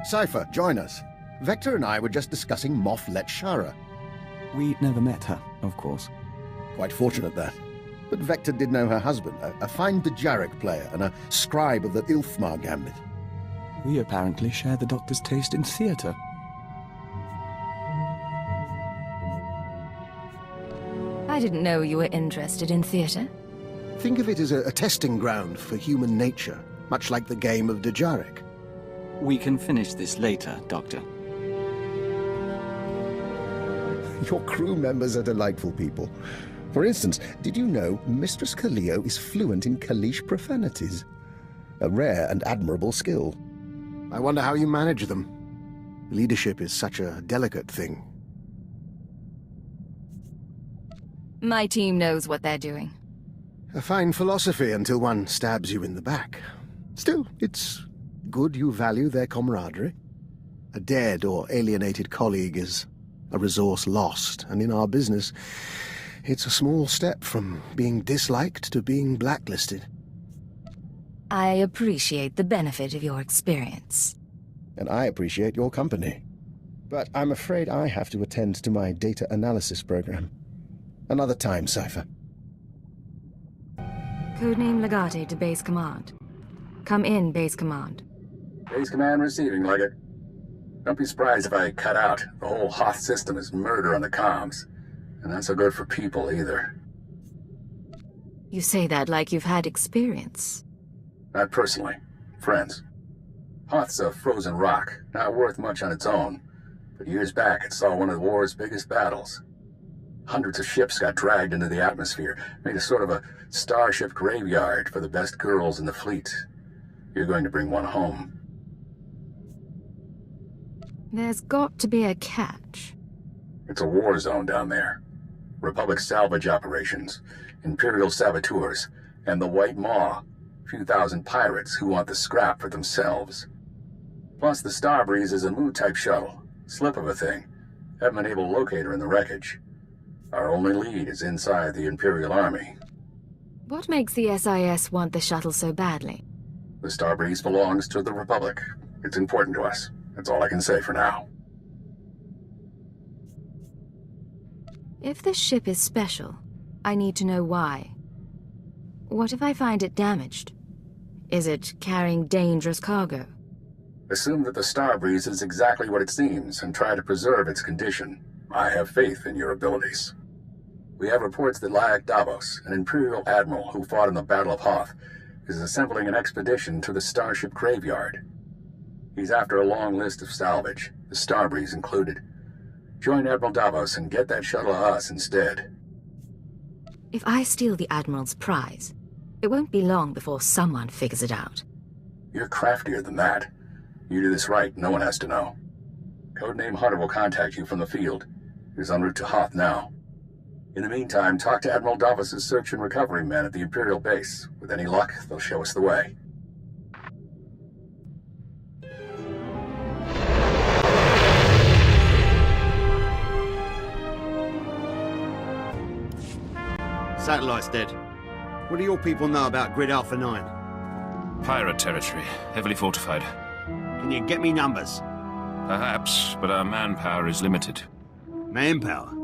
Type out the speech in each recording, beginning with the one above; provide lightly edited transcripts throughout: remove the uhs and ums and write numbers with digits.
Cypher, join us. Vector and I were just discussing Moff Letshara. We never met her, of course. Quite fortunate, that. But Vector did know her husband, a fine Dejaric player and a scribe of the Ilfmar Gambit. We apparently share the Doctor's taste in theatre. I didn't know you were interested in theatre. Think of it as a testing ground for human nature, much like the game of Dejaric. We can finish this later, Doctor. Your crew members are delightful people. For instance, did you know Mistress Kaleo is fluent in Kalish profanities? A rare and admirable skill. I wonder how you manage them. Leadership is such a delicate thing. My team knows what they're doing. A fine philosophy until one stabs you in the back. Still, it's good you value their camaraderie. A dead or alienated colleague is a resource lost, and in our business, it's a small step from being disliked to being blacklisted. I appreciate the benefit of your experience. And I appreciate your company. But I'm afraid I have to attend to my data analysis program. Another time, Cypher. Codename Legate to Base Command. Come in, Base Command. Base Command receiving, Legate. Don't be surprised if I cut out. The whole Hoth system is murder on the comms. And not so good for people, either. You say that like you've had experience. Not personally. Friends. Hoth's a frozen rock, not worth much on its own. But years back, it saw one of the war's biggest battles. Hundreds of ships got dragged into the atmosphere, made a sort of a starship graveyard for the best girls in the fleet. You're going to bring one home. There's got to be a catch. It's a war zone down there. Republic salvage operations, Imperial saboteurs, and the White Maw. A few thousand pirates who want the scrap for themselves. Plus the Starbreeze is a Mu-type shuttle. Slip of a thing. Haven't been able to locate her in the wreckage. Our only lead is inside the Imperial Army. What makes the SIS want the shuttle so badly? The Starbreeze belongs to the Republic. It's important to us. That's all I can say for now. If the ship is special, I need to know why. What if I find it damaged? Is it carrying dangerous cargo? Assume that the Starbreeze is exactly what it seems and try to preserve its condition. I have faith in your abilities. We have reports that Lyak Davos, an Imperial admiral who fought in the Battle of Hoth, is assembling an expedition to the Starship Graveyard. He's after a long list of salvage, the Starbreeze included. Join Admiral Davos and get that shuttle to us instead. If I steal the Admiral's prize, it won't be long before someone figures it out. You're craftier than that. You do this right, no one has to know. Codename Hunter will contact you from the field. He's en route to Hoth now. In the meantime, talk to Admiral Davos' search and recovery men at the Imperial base. With any luck, they'll show us the way. Satellite's dead. What do your people know about Grid Alpha 9? Pirate territory, heavily fortified. Can you get me numbers? Perhaps, but our manpower is limited. Manpower?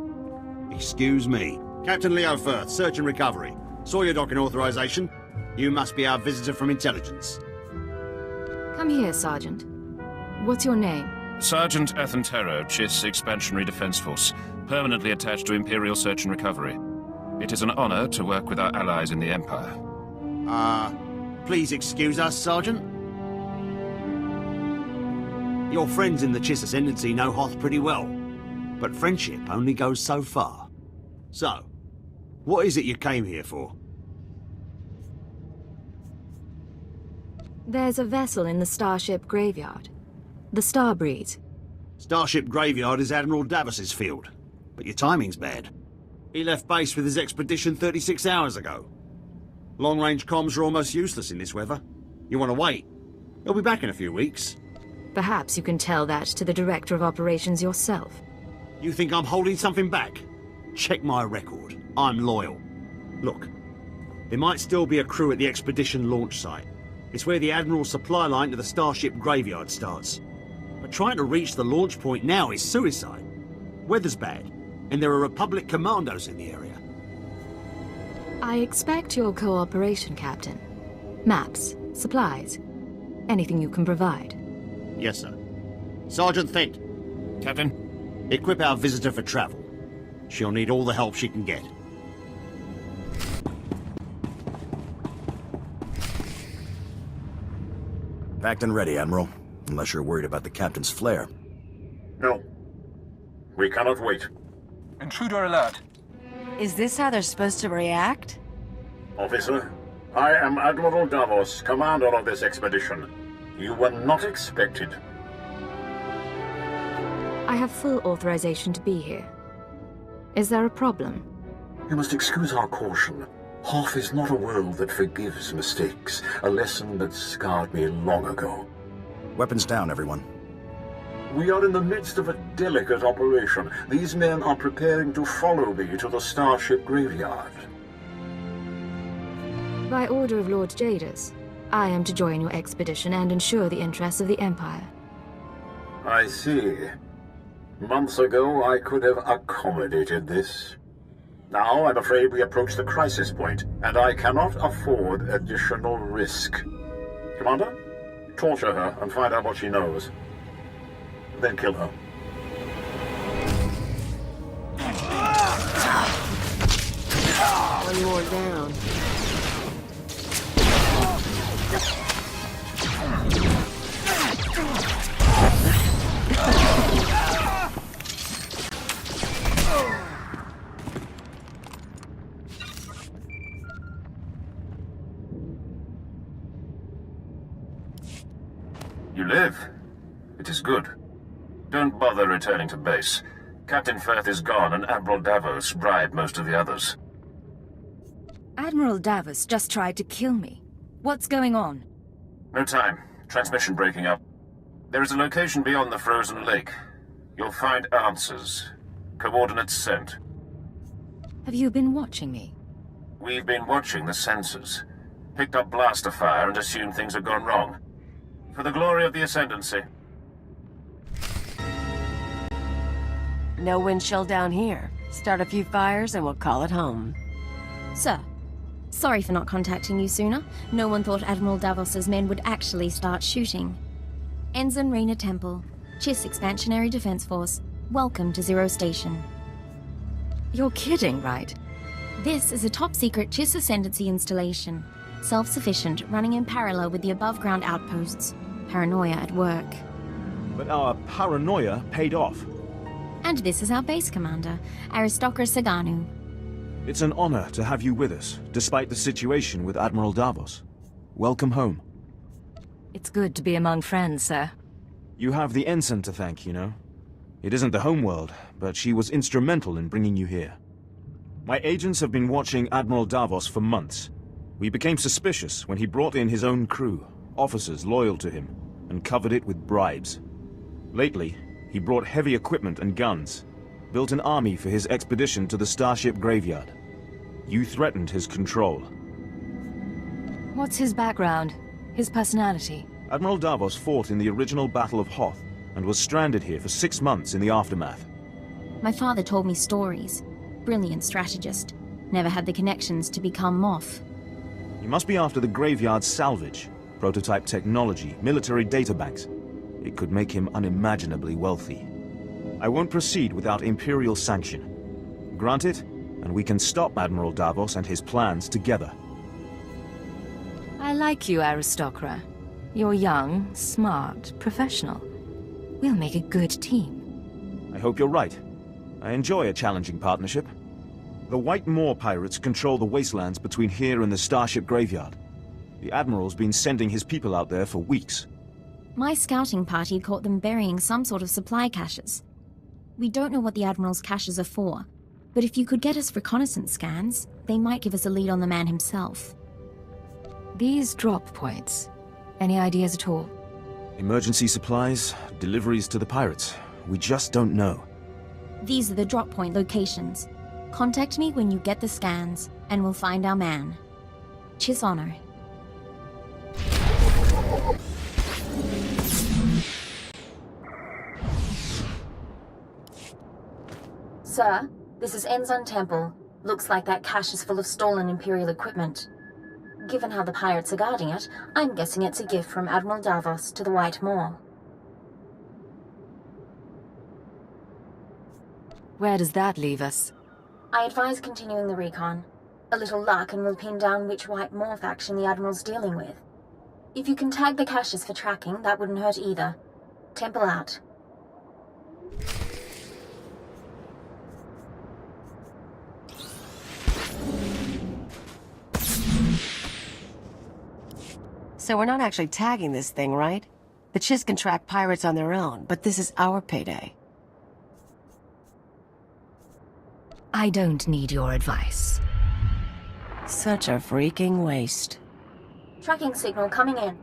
Excuse me. Captain Leo Firth, search and recovery. Saw your docking authorization. You must be our visitor from intelligence. Come here, Sergeant. What's your name? Sergeant Athentero, Chiss Expansionary Defense Force, permanently attached to Imperial Search and Recovery. It is an honor to work with our allies in the Empire. Please excuse us, Sergeant. Your friends in the Chiss Ascendancy know Hoth pretty well, but friendship only goes so far. So, what is it you came here for? There's a vessel in the Starship Graveyard. The Starbreeze. Starship Graveyard is Admiral Davos's field, but your timing's bad. He left base with his expedition 36 hours ago. Long-range comms are almost useless in this weather. You want to wait? He'll be back in a few weeks. Perhaps you can tell that to the Director of Operations yourself. You think I'm holding something back? Check my record. I'm loyal. Look, there might still be a crew at the expedition launch site. It's where the Admiral's supply line to the Starship Graveyard starts. But trying to reach the launch point now is suicide. Weather's bad, and there are Republic commandos in the area. I expect your cooperation, Captain. Maps, supplies, anything you can provide. Yes, sir. Sergeant Thent, Captain? equip our visitor for travel. She'll need all the help she can get. Packed and ready, Admiral. Unless you're worried about the captain's flare. No. We cannot wait. Intruder alert. Is this how they're supposed to react? Officer, I am Admiral Davos, commander of this expedition. You were not expected. I have full authorization to be here. Is there a problem? You must excuse our caution. Hoth is not a world that forgives mistakes, a lesson that scarred me long ago. Weapons down, everyone. We are in the midst of a delicate operation. These men are preparing to follow me to the starship graveyard. By order of Lord Jadis, I am to join your expedition and ensure the interests of the Empire. I see. Months ago, I could have accommodated this. Now, I'm afraid we approach the crisis point, and I cannot afford additional risk. Commander, torture her and find out what she knows. Then kill her. One more down. You live. It is good. Don't bother returning to base. Captain Firth is gone, and Admiral Davos bribed most of the others. Admiral Davos just tried to kill me. What's going on? No time. Transmission breaking up. There is a location beyond the frozen lake. You'll find answers. Coordinates sent. Have you been watching me? We've been watching the sensors. Picked up blaster fire and assumed things had gone wrong. For the glory of the Ascendancy. No wind chill down here. Start a few fires and we'll call it home. Sir, sorry for not contacting you sooner. No one thought Admiral Davos's men would actually start shooting. Ensign Rena Temple, Chiss Expansionary Defense Force, welcome to Zero Station. You're kidding, right? This is a top-secret Chiss Ascendancy installation. Self-sufficient, running in parallel with the above-ground outposts. Paranoia at work. But our paranoia paid off. And this is our base commander, Aristocra Saganu. It's an honor to have you with us, despite the situation with Admiral Davos. Welcome home. It's good to be among friends, sir. You have the ensign to thank, you know. It isn't the homeworld, but she was instrumental in bringing you here. My agents have been watching Admiral Davos for months. We became suspicious when he brought in his own crew, officers loyal to him, and covered it with bribes. Lately, he brought heavy equipment and guns, built an army for his expedition to the starship graveyard. You threatened his control. What's his background? His personality? Admiral Davos fought in the original Battle of Hoth, and was stranded here for 6 months in the aftermath. My father told me stories. Brilliant strategist. Never had the connections to become Moff. You must be after the graveyard's salvage, prototype technology, military databanks. It could make him unimaginably wealthy. I won't proceed without Imperial sanction. Grant it, and we can stop Admiral Davos and his plans together. I like you, Aristocra. You're young, smart, professional. We'll make a good team. I hope you're right. I enjoy a challenging partnership. The White Moor pirates control the wastelands between here and the starship graveyard. The Admiral's been sending his people out there for weeks. My scouting party caught them burying some sort of supply caches. We don't know what the Admiral's caches are for, but if you could get us reconnaissance scans, they might give us a lead on the man himself. These drop points, any ideas at all? Emergency supplies, deliveries to the pirates. We just don't know. These are the drop point locations. Contact me when you get the scans, and we'll find our man. Chiss Honor. Sir, this is Enzon Temple. Looks like that cache is full of stolen Imperial equipment. Given how the pirates are guarding it, I'm guessing it's a gift from Admiral Davos to the White Moor. Where does that leave us? I advise continuing the recon. A little luck and we'll pin down which White Moor faction the Admiral's dealing with. If you can tag the caches for tracking, that wouldn't hurt either. Temple out. So we're not actually tagging this thing, right? The Chiss can track pirates on their own, but this is our payday. I don't need your advice. Such a freaking waste. Tracking signal coming in.